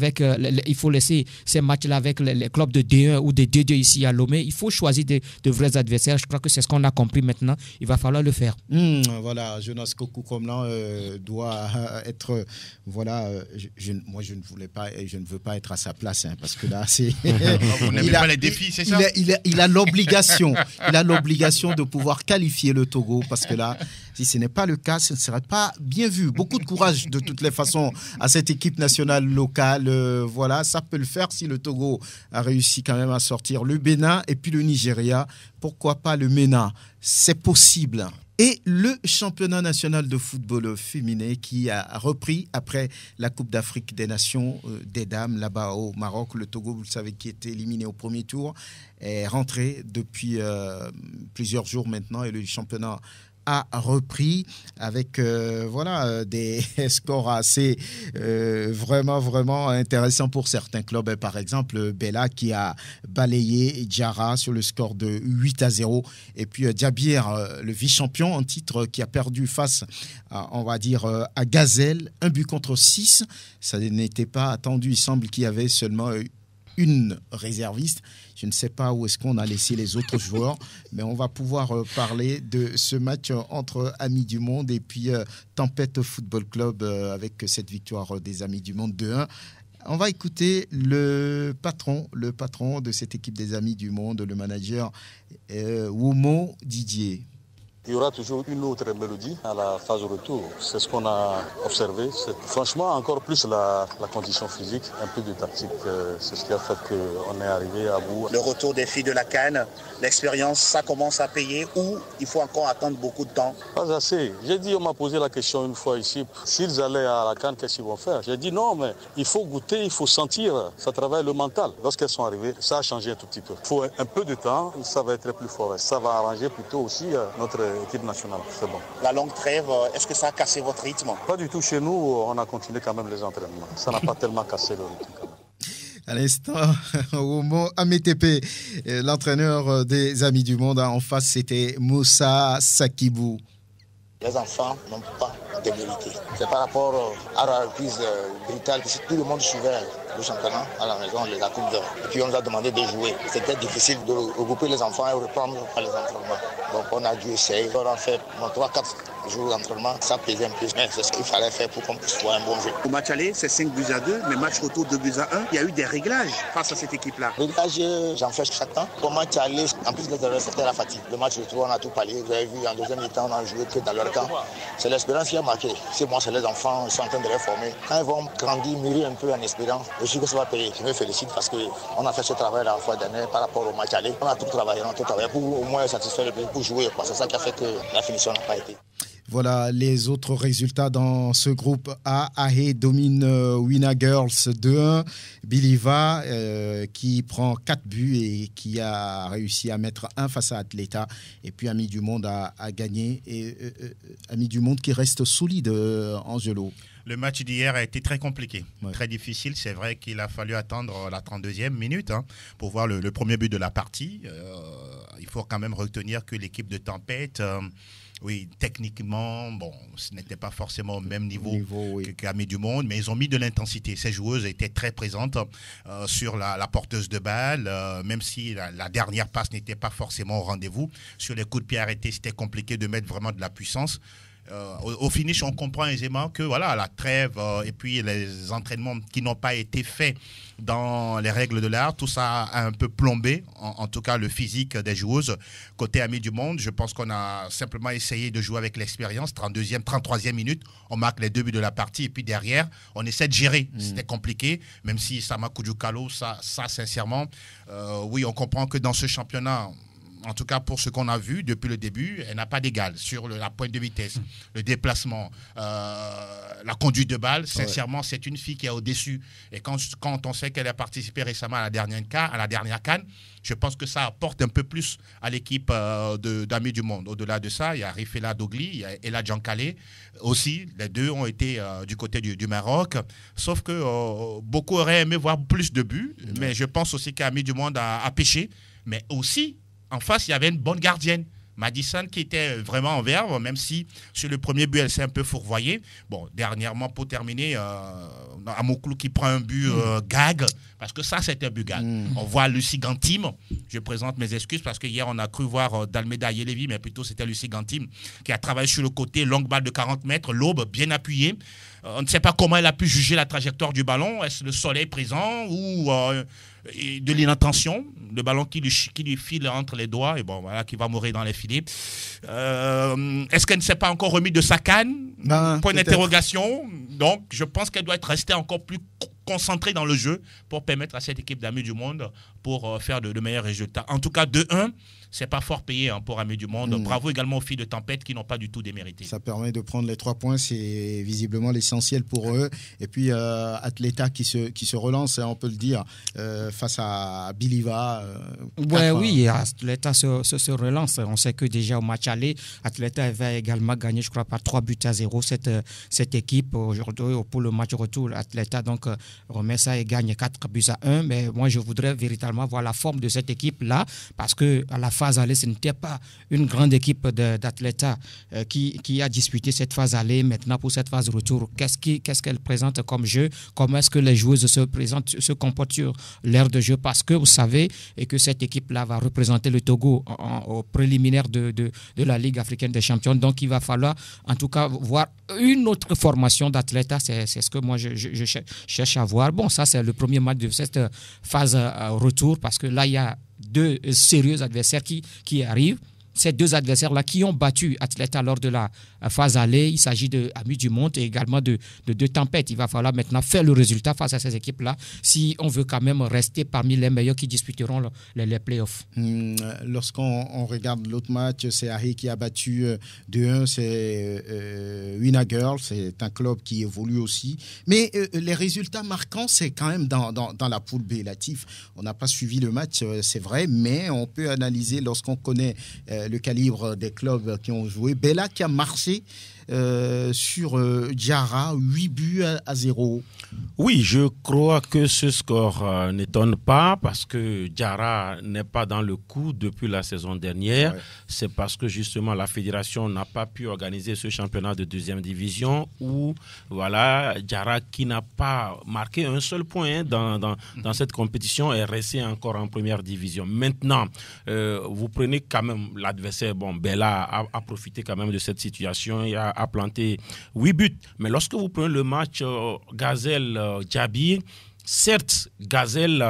ces matchs là avec les clubs de D1 ou de D2 ici à Lomé. Il faut choisir de vrais adversaires. Je crois que c'est ce qu'on a compris maintenant. Il va falloir le faire. Voilà, Jonas Kokou comme là doit être moi je ne voulais pas et je ne veux pas être à sa place, parce que là c'est vous n'aimez pas les défis, c'est ça? Il a l'obligation de pouvoir qualifier le Togo, parce que là, si ce n'est pas le cas, ce ne serait pas bien vu. Beaucoup de courage de toutes les façons à cette équipe nationale locale. Voilà, ça peut le faire si le Togo a réussi quand même à sortir le Bénin et puis le Nigeria. Pourquoi pas le MENA? C'est possible. Et le championnat national de football féminin qui a repris après la Coupe d'Afrique des Nations des dames là-bas au Maroc. Le Togo, vous le savez, qui était éliminé au premier tour, est rentré depuis plusieurs jours maintenant, et le championnat a repris avec des scores assez vraiment intéressants pour certains clubs. Par exemple, Bella qui a balayé Diarra sur le score de 8-0. Et puis Diabir, le vice-champion en titre, qui a perdu face à Gazelle, 1-6. Ça n'était pas attendu. Il semble qu'il y avait seulement une réserviste. Je ne sais pas où est-ce qu'on a laissé les autres joueurs, mais on va pouvoir parler de ce match entre Amis du Monde et puis Tempête Football Club avec cette victoire des Amis du Monde 2-1. On va écouter le patron de cette équipe des Amis du Monde, le manager Womo Didier. Il y aura toujours une autre mélodie à la phase retour. C'est ce qu'on a observé. C'est franchement encore plus la condition physique, un peu de tactique. C'est ce qui a fait qu'on est arrivé à bout. Le retour des filles de la CAN, l'expérience, ça commence à payer ou il faut encore attendre beaucoup de temps? Pas assez. J'ai dit, on m'a posé la question une fois ici, s'ils allaient à la CAN, qu'est-ce qu'ils vont faire? J'ai dit non, mais il faut goûter, il faut sentir. Ça travaille le mental. Lorsqu'elles sont arrivées, ça a changé un tout petit peu. Il faut un peu de temps, ça va être plus fort. Ça va arranger plutôt aussi notre équipe nationale, c'est bon. La longue trêve, est-ce que ça a cassé votre rythme? Pas du tout. Chez nous, on a continué quand même les entraînements. Ça n'a pas tellement cassé le rythme quand même. À l'instant, Womo Ametepe, l'entraîneur des Amis du Monde, en face, c'était Moussa Sakibou. Les enfants n'ont pas de vérité. C'est par rapport à la reprise brutale que tout le monde suivait le championnat à la maison, les Coupe d'Or. Et puis on nous a demandé de jouer. C'était difficile de regrouper les enfants et reprendre les entraînements. Donc on a dû essayer. On a fait 3-4 jours d'entraînement. Ça pesait un peu, mais c'est ce qu'il fallait faire pour qu'on puisse voir un bon jeu. Au match aller, c'est 5-2, mais match retour 2-1. Il y a eu des réglages face à cette équipe-là. Réglages, j'en fais chaque temps. Au match aller, en plus c'était la fatigue. Le match retour, on a tout parlé. Vous avez vu, en deuxième mi-temps, on a joué que dans leur camp. C'est l'espérance qui a marqué. C'est moi, c'est les enfants, ils sont en train de les former. Quand ils vont grandir, mûrir un peu en espérance, je suis que ça va payer. Je me félicite parce qu'on a fait ce travail la fois dernière par rapport au match aller. On a tout travaillé pour au moins satisfaire le pays, pour jouer. C'est ça qui a fait que la finition n'a pas été. Voilà les autres résultats dans ce groupe A. Ahé domine Wina Girls 2-1. Biliva qui prend 4 buts et qui a réussi à mettre 1 face à Atleta. Et puis Amis du Monde a gagné. Et Amis du Monde qui reste solide, Angelo. Le match d'hier a été très compliqué, très difficile. C'est vrai qu'il a fallu attendre la 32e minute pour voir le premier but de la partie. Il faut quand même retenir que l'équipe de Tempête... oui, techniquement, bon, ce n'était pas forcément au même niveau qu'Amis du Monde, mais ils ont mis de l'intensité. Ces joueuses étaient très présentes sur la porteuse de balle, même si la dernière passe n'était pas forcément au rendez-vous. Sur les coups de pied arrêtés, c'était compliqué de mettre vraiment de la puissance. Au finish, on comprend aisément que voilà, la trêve et puis les entraînements qui n'ont pas été faits dans les règles de l'art, tout ça a un peu plombé, en tout cas le physique des joueuses. Côté Amis du Monde, je pense qu'on a simplement essayé de jouer avec l'expérience. 32e, 33e minute, on marque les 2 buts de la partie et puis derrière, on essaie de gérer. C'était compliqué, même si Sama Koudjoukalo, ça sincèrement, oui, on comprend que dans ce championnat, en tout cas pour ce qu'on a vu depuis le début, elle n'a pas d'égal sur la pointe de vitesse, le déplacement, la conduite de balle. Sincèrement, c'est une fille qui est au-dessus. Et quand on sait qu'elle a participé récemment à la dernière CAN, je pense que ça apporte un peu plus à l'équipe d'Amis du Monde. Au-delà de ça, il y a Rifela Dogli, il y a Ella Djankale aussi. Les deux ont été du côté du Maroc. Sauf que beaucoup auraient aimé voir plus de buts. Mais je pense aussi qu'Amis du Monde a pêché. Mais aussi, en face, il y avait une bonne gardienne, Madison, qui était vraiment en verve, même si sur le premier but, elle s'est un peu fourvoyée. Bon, dernièrement, pour terminer, Amoklou qui prend un but gag, parce que ça, c'est un but gag. On voit Lucie Gantime, je présente mes excuses, parce que hier, on a cru voir Dalmeda Yelevi, mais plutôt c'était Lucie Gantime, qui a travaillé sur le côté, longue balle de 40 mètres, l'aube bien appuyée. On ne sait pas comment elle a pu juger la trajectoire du ballon. Est-ce le soleil présent ou de l'inattention, le ballon qui lui file entre les doigts et bon voilà qui va mourir dans les filets. Est-ce qu'elle ne s'est pas encore remise de sa canne? Point d'interrogation. Donc je pense qu'elle doit être restée encore plus concentrée dans le jeu pour permettre à cette équipe d'Amis du Monde pour faire de meilleurs résultats. En tout cas, 2-1, c'est pas fort payé pour Amis du Monde. Bravo également aux filles de Tempête qui n'ont pas du tout démérité. Ça permet de prendre les 3 points, c'est visiblement l'essentiel pour eux. Et puis Atleta qui se relance, on peut le dire, face à Biliva. Oui, Atleta se relance. On sait que déjà au match aller, Atleta avait également gagné, je crois, par 3-0 cette équipe. Aujourd'hui, pour le match retour, Atleta donc remet ça et gagne 4-1. Mais moi, je voudrais véritablement voir la forme de cette équipe-là, parce que à la phase aller, ce n'était pas une grande équipe d'Atleta qui a disputé cette phase aller. Maintenant, pour cette phase retour, qu'est-ce qu'elle présente comme jeu? Comment est-ce que les joueuses se comportent sur l'aire de jeu? Parce que vous savez et que cette équipe-là va représenter le Togo au préliminaire de la Ligue africaine des champions. Donc, il va falloir en tout cas voir une autre formation d'Atleta. C'est ce que moi, je cherche à voir. Bon, ça, c'est le premier match de cette phase retour, parce que là, il y a 2 sérieux adversaires qui arrivent. Ces 2 adversaires-là qui ont battu Atleta lors de la phase aller, il s'agit de Amis du Monde et également de Tempête. Il va falloir maintenant faire le résultat face à ces équipes-là si on veut quand même rester parmi les meilleurs qui disputeront les playoffs. Lorsqu'on regarde l'autre match, c'est Harry qui a battu 2-1, c'est Wina Girl, c'est un club qui évolue aussi. Mais les résultats marquants, c'est quand même dans la poule B, Latif. On n'a pas suivi le match, c'est vrai, mais on peut analyser lorsqu'on connaît le calibre des clubs qui ont joué. Bella qui a marché sur Diarra, 8-0. Oui, je crois que ce score n'étonne pas, parce que Diarra n'est pas dans le coup depuis la saison dernière. Ouais. C'est parce que justement la fédération n'a pas pu organiser ce championnat de 2e division, où voilà, Diarra, qui n'a pas marqué un seul point dans cette compétition, est resté encore en 1re division. Maintenant, vous prenez quand même l'adversaire. Bon, Bella a profité quand même de cette situation et a planté 8 buts. Mais lorsque vous prenez le match Gazelle-Djabir, certes, Gazelle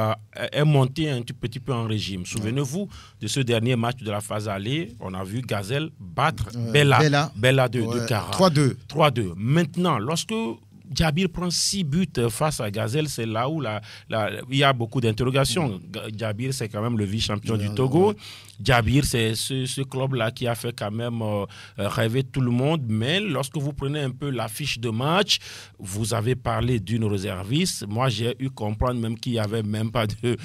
est monté un tout petit peu en régime. Souvenez-vous de ce dernier match de la phase aller. On a vu Gazelle battre Bella de Kara. 3-2. Maintenant, lorsque Djabir prend 6 buts face à Gazelle, c'est là où il y a beaucoup d'interrogations. Djabir, c'est quand même le vice-champion du Togo. Djabir, c'est ce club-là qui a fait quand même rêver tout le monde. Mais lorsque vous prenez un peu la fiche de match, vous avez parlé d'une réserviste. Moi, j'ai eu comprendre même qu'il n'y avait même pas de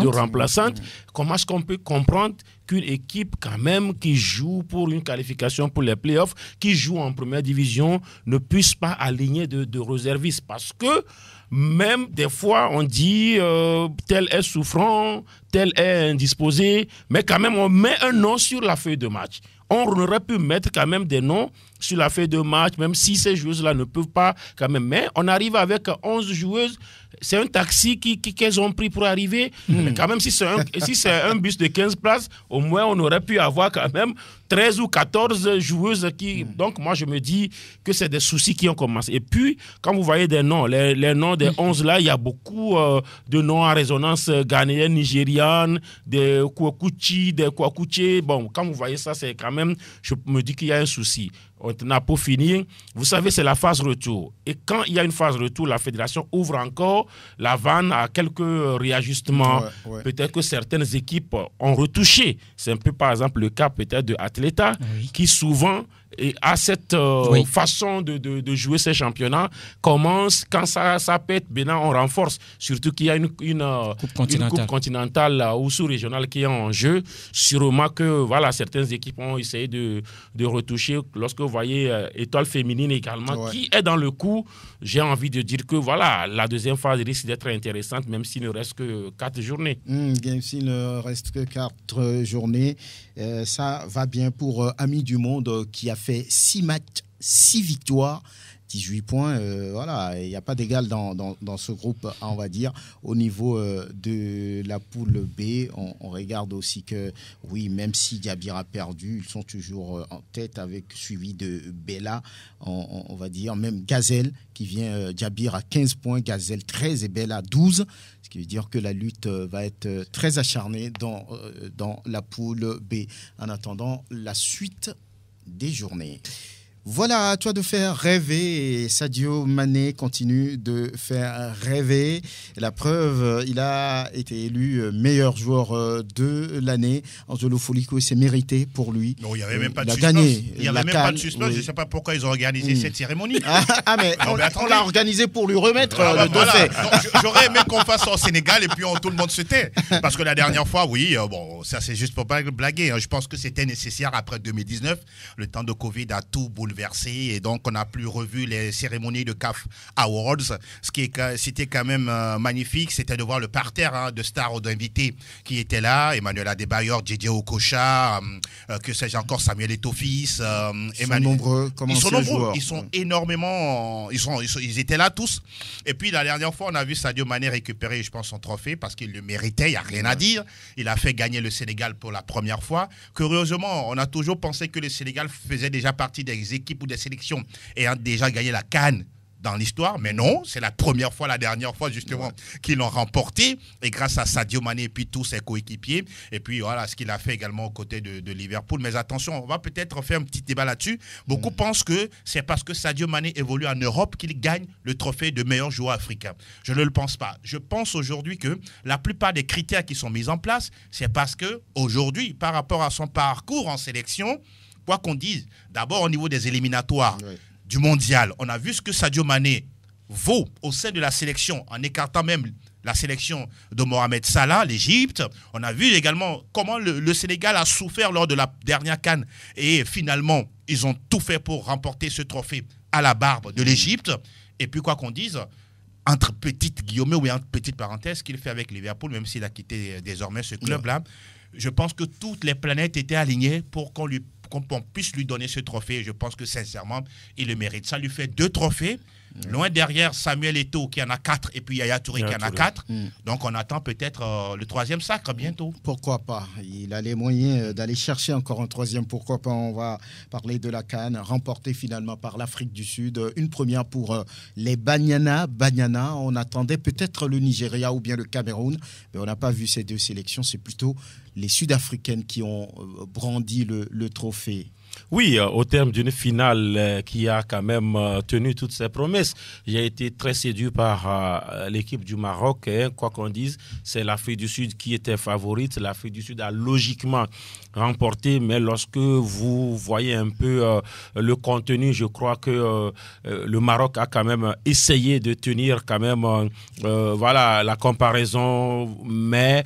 remplaçante. Comment est-ce qu'on peut comprendre qu'une équipe quand même qui joue pour une qualification pour les playoffs, qui joue en 1re division, ne puisse pas aligner de réservistes? Parce que même des fois, on dit tel est souffrant, tel est indisposé, mais quand même, on met un nom sur la feuille de match. On aurait pu mettre quand même des noms sur la feuille de match, même si ces joueuses-là ne peuvent pas quand même. Mais on arrive avec 11 joueuses. C'est un taxi qu'elles ont pris pour arriver. Mais quand même, si c'est un bus de 15 places, au moins, on aurait pu avoir quand même 13 ou 14 joueuses qui... Donc, moi, je me dis que c'est des soucis qui ont commencé. Et puis, quand vous voyez des noms, les noms des 11 là, il y a beaucoup de noms en résonance ghanéenne, nigériane, des Kouakouchi, des Kouakouché. Bon, quand vous voyez ça, c'est quand même... Je me dis qu'il y a un souci. On a pour finir, vous savez, c'est la phase retour. Et quand il y a une phase retour, la fédération ouvre encore la vanne à quelques réajustements. Peut-être que certaines équipes ont retouché. C'est un peu, par exemple, le cas peut-être de Atleta, qui souvent a cette façon de jouer ces championnats. Commence, quand ça pète, maintenant on renforce. Surtout qu'il y a une coupe continentale ou sous-régionale qui est en jeu. Sûrement que voilà, certaines équipes ont essayé de retoucher. Lorsque vous voyez Étoile féminine également, qui est dans le coup, j'ai envie de dire que voilà, la 2e phase risque d'être intéressante, même s'il ne reste que 4 journées. Même s'il ne reste que 4 journées, ça va bien pour Amis du Monde qui a fait 6 matchs, 6 victoires, 18 points. Voilà, il n'y a pas d'égal dans ce groupe, on va dire. Au niveau de la poule B, on regarde aussi que, oui, même si Djabir a perdu, ils sont toujours en tête, avec suivi de Bella, on va dire. Même Gazelle qui vient, Djabir à 15 points, Gazelle 13 et Bella 12. Ce qui veut dire que la lutte va être très acharnée dans la poule B. En attendant la suite des journées. Voilà, à toi de faire rêver. Et Sadio Mané continue de faire rêver. Et la preuve, il a été élu meilleur joueur de l'année. Angelo Folico, c'est mérité pour lui. Non, il n'y avait même pas de suspense. Il n'y avait même pas de suspense. Je ne sais pas pourquoi ils ont organisé cette cérémonie. Mais on l'a organisé pour lui remettre le trophée. J'aurais aimé qu'on fasse au Sénégal et puis tout le monde se tait. Parce que la dernière fois, oui, ça c'est juste pour pas blaguer. Je pense que c'était nécessaire après 2019. Le temps de Covid a tout bouleversé et donc on n'a plus revu les cérémonies de CAF Awards. C'était quand même magnifique, c'était de voir le parterre de stars ou d'invités qui étaient là. Emmanuel Adebayor, Didier Okocha, que sais-je encore, Samuel Eto'o-Fils. Ils sont nombreux. Ils sont énormément. Ils étaient là tous. Et puis la dernière fois, on a vu Sadio Mané récupérer, je pense, son trophée parce qu'il le méritait. Il n'y a rien à dire. Il a fait gagner le Sénégal pour la première fois. Curieusement, on a toujours pensé que le Sénégal faisait déjà partie des équipes ou des sélections ayant déjà gagné la CAN dans l'histoire, mais non, c'est la première fois, la dernière fois justement qu'ils l'ont remporté, et grâce à Sadio Mané et puis tous ses coéquipiers, et puis voilà ce qu'il a fait également aux côtés de Liverpool. Mais attention, on va peut-être faire un petit débat là-dessus. Beaucoup pensent que c'est parce que Sadio Mané évolue en Europe qu'il gagne le trophée de meilleur joueur africain. Je ne le pense pas. Je pense aujourd'hui que la plupart des critères qui sont mis en place, c'est parce que aujourd'hui, par rapport à son parcours en sélection, quoi qu'on dise, d'abord au niveau des éliminatoires du mondial, on a vu ce que Sadio Mané vaut au sein de la sélection, en écartant même la sélection de Mohamed Salah, l'Égypte. On a vu également comment le Sénégal a souffert lors de la dernière CAN. Et finalement, ils ont tout fait pour remporter ce trophée à la barbe de l'Égypte. Et puis quoi qu'on dise, entre petites guillemets ou entre petites parenthèses, ce qu'il fait avec Liverpool, même s'il a quitté désormais ce club-là, je pense que toutes les planètes étaient alignées pour qu'on puisse lui donner ce trophée. Je pense que sincèrement, il le mérite. Ça lui fait 2 trophées. Loin derrière Samuel Eto'o qui en a 4 et puis Yaya Touré qui en a 4. Donc on attend peut-être le 3e sacre bientôt. Pourquoi pas? Il a les moyens d'aller chercher encore un 3e. Pourquoi pas? On va parler de la CAN remportée finalement par l'Afrique du Sud. Une première pour les Banyana. On attendait peut-être le Nigeria ou bien le Cameroun, mais on n'a pas vu ces 2 sélections. C'est plutôt les Sud-Africaines qui ont brandi le trophée. Oui, au terme d'une finale qui a quand même tenu toutes ses promesses. J'ai été très séduit par l'équipe du Maroc. Quoi qu'on dise, c'est l'Afrique du Sud qui était favorite. L'Afrique du Sud a logiquement remporté, mais lorsque vous voyez un peu le contenu, je crois que le Maroc a quand même essayé de tenir quand même la comparaison, mais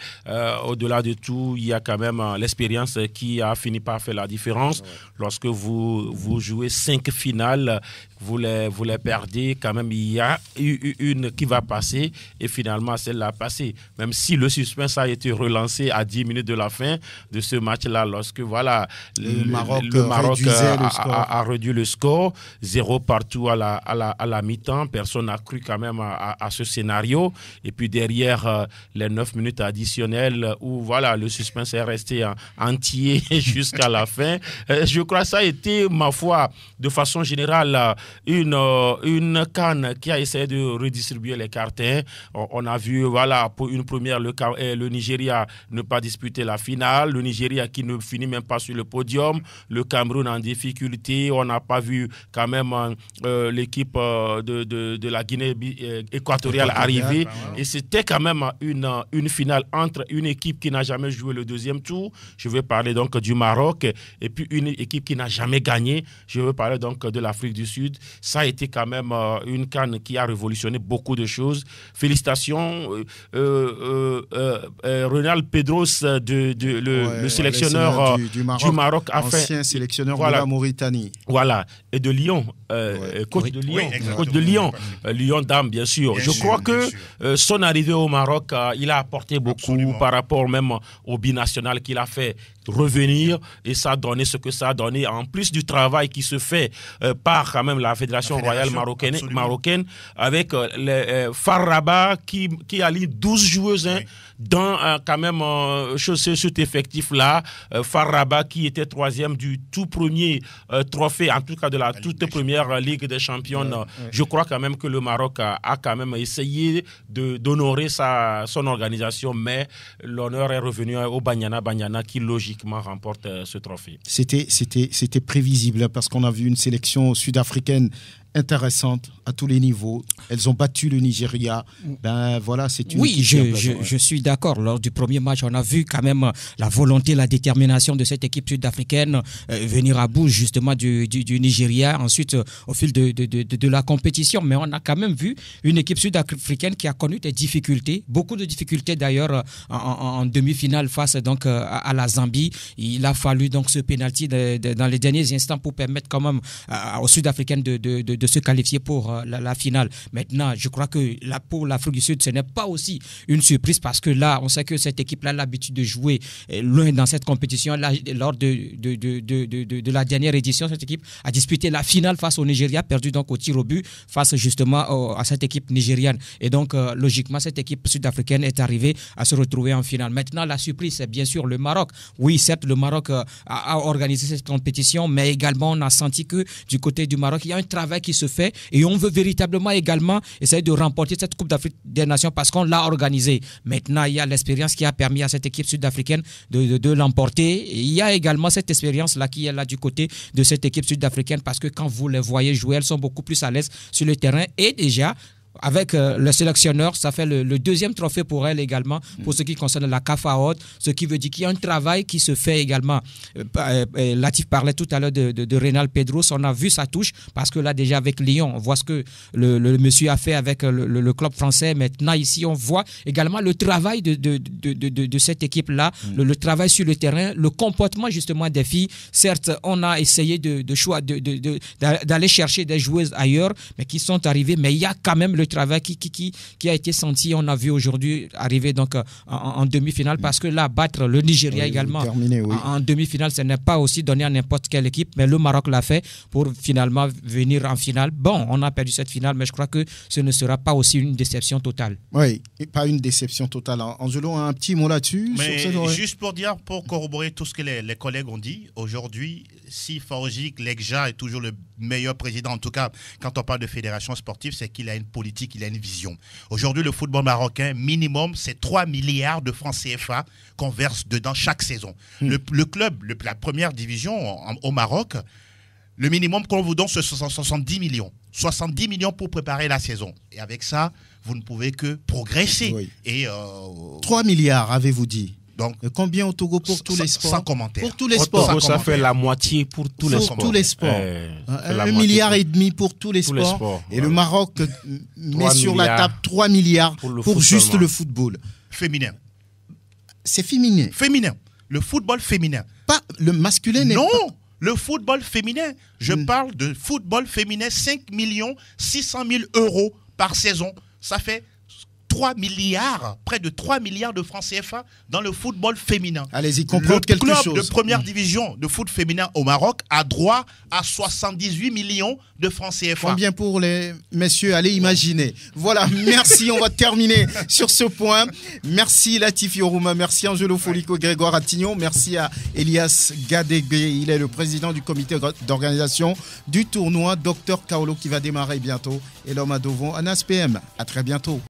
au-delà de tout, il y a quand même l'expérience qui a fini par faire la différence. Lorsque vous jouez 5 finales, vous les perdez, quand même, il y a eu une qui va passer et finalement, celle-là a passé. Même si le suspense a été relancé à 10 minutes de la fin de ce match-là, lorsque le Maroc a réduit le score, 0 partout à la mi-temps. Personne n'a cru quand même à ce scénario. Et puis derrière, les 9 minutes additionnelles où le suspense est resté entier jusqu'à la fin. Je crois que ça a été, ma foi, de façon générale, une CAN qui a essayé de redistribuer les cartons. On a vu, pour une première, le Nigeria ne pas disputer la finale, le Nigeria qui ne finit même pas sur le podium, le Cameroun en difficulté. On n'a pas vu quand même l'équipe de la Guinée équatoriale arriver. Et c'était quand même une finale entre une équipe qui n'a jamais joué le 2e tour. Je veux parler donc du Maroc et puis une équipe qui n'a jamais gagné. Je veux parler donc de l'Afrique du Sud. Ça a été quand même une CAN qui a révolutionné beaucoup de choses. Félicitations, Ronald Pedros, le sélectionneur du Maroc, ancien sélectionneur de la Mauritanie. Voilà, et de Lyon, coach de Lyon, coach de Lyon, Lyon Dame, bien sûr. Je crois que son arrivée au Maroc, il a apporté beaucoup par rapport même au binational qu'il a fait revenir, et ça a donné ce que ça a donné, en plus du travail qui se fait par quand même la Fédération royale marocaine avec Far Rabat qui allie 12 joueuses dans quand même cet effectif-là. Far Rabat qui était 3e du tout premier trophée, en tout cas de la toute première Ligue des Champions. Je crois quand même que le Maroc a quand même essayé d'honorer son organisation, mais l'honneur est revenu au Banyana qui logiquement logiquement remporte ce trophée. C'était prévisible parce qu'on a vu une sélection sud-africaine intéressante à tous les niveaux. Elles ont battu le Nigeria. Ben voilà, c'est une équipe. Oui, je suis d'accord. Lors du premier match, on a vu quand même la volonté, la détermination de cette équipe sud-africaine venir à bout justement du Nigeria. Ensuite, au fil de la compétition, mais on a quand même vu une équipe sud-africaine qui a connu des difficultés, beaucoup de difficultés d'ailleurs en demi-finale face donc à la Zambie. Il a fallu donc ce pénalty dans les derniers instants pour permettre quand même aux Sud-Africaines de se qualifier pour la finale. Maintenant, je crois que pour l'Afrique du Sud, ce n'est pas aussi une surprise parce que là, on sait que cette équipe-là a l'habitude de jouer loin dans cette compétition. Là, lors de la dernière édition, cette équipe a disputé la finale face au Nigeria, perdu donc au tir au but face justement à cette équipe nigériane. Et donc, logiquement, cette équipe sud-africaine est arrivée à se retrouver en finale. Maintenant, la surprise, c'est bien sûr le Maroc. Oui, certes, le Maroc a organisé cette compétition, mais également, on a senti que du côté du Maroc, il y a un travail qui se fait et on veut véritablement également essayer de remporter cette Coupe d'Afrique des Nations parce qu'on l'a organisée. Maintenant, il y a l'expérience qui a permis à cette équipe sud-africaine de l'emporter. Et il y a également cette expérience-là qui est là du côté de cette équipe sud-africaine parce que quand vous les voyez jouer, elles sont beaucoup plus à l'aise sur le terrain et déjà avec le sélectionneur, ça fait le deuxième trophée pour elle également, pour ce qui concerne la CAF Award, ce qui veut dire qu'il y a un travail qui se fait également. Latif parlait tout à l'heure de Reynald Pedros, on a vu sa touche, parce que là déjà avec Lyon, on voit ce que le monsieur a fait avec le club français. Maintenant ici, on voit également le travail de cette équipe-là, le travail sur le terrain, le comportement justement des filles. Certes, on a essayé d'aller chercher des joueuses ailleurs, mais qui sont arrivées, mais il y a quand même le travail qui a été senti. On a vu aujourd'hui arriver donc en demi-finale parce que là, battre le Nigeria également en demi-finale, ce n'est pas aussi donné à n'importe quelle équipe, mais le Maroc l'a fait pour finalement venir en finale. Bon, on a perdu cette finale, mais je crois que ce ne sera pas aussi une déception totale. Oui, pas une déception totale. Angelo, un petit mot là-dessus? Mais juste pour dire, pour corroborer tout ce que les collègues ont dit, aujourd'hui, si Faroujik Lekja est toujours le meilleur président, en tout cas quand on parle de fédération sportive, c'est qu'il a une politique, il a une vision. Aujourd'hui, le football marocain, minimum, c'est 3 milliards de francs CFA qu'on verse dedans chaque saison. Le club, la première division au Maroc, le minimum qu'on vous donne, c'est 70 millions. 70 millions pour préparer la saison. Et avec ça, vous ne pouvez que progresser. Oui. Et 3 milliards, avez-vous dit? Donc, combien au Togo pour tous les sports? Sans commentaire. Pour tous les sports. Togo, ça fait la moitié pour tous les sports. Pour tous les sports. 1,5 milliard pour tous les sports. Et le Maroc met sur la table 3 milliards pour juste le football. Féminin. C'est féminin. Féminin. Le football féminin. Pas le masculin. Non. Le football féminin. Je parle de football féminin. 5 600 000 € par saison. Ça fait 3 milliards, près de 3 milliards de francs CFA dans le football féminin. Allez-y, comprendre quelque chose. Le club de première division de foot féminin au Maroc a droit à 78 millions de francs CFA. Combien pour les messieurs? Allez imaginer. Voilà, merci, on va terminer sur ce point. Merci Latif Yorouma, merci Angelo Folico, Grégoire Attignon, merci à Elias Gadegbe, il est le président du comité d'organisation du tournoi Dr Kaolo qui va démarrer bientôt, et l'homme à Dovon, Anas PM. À très bientôt.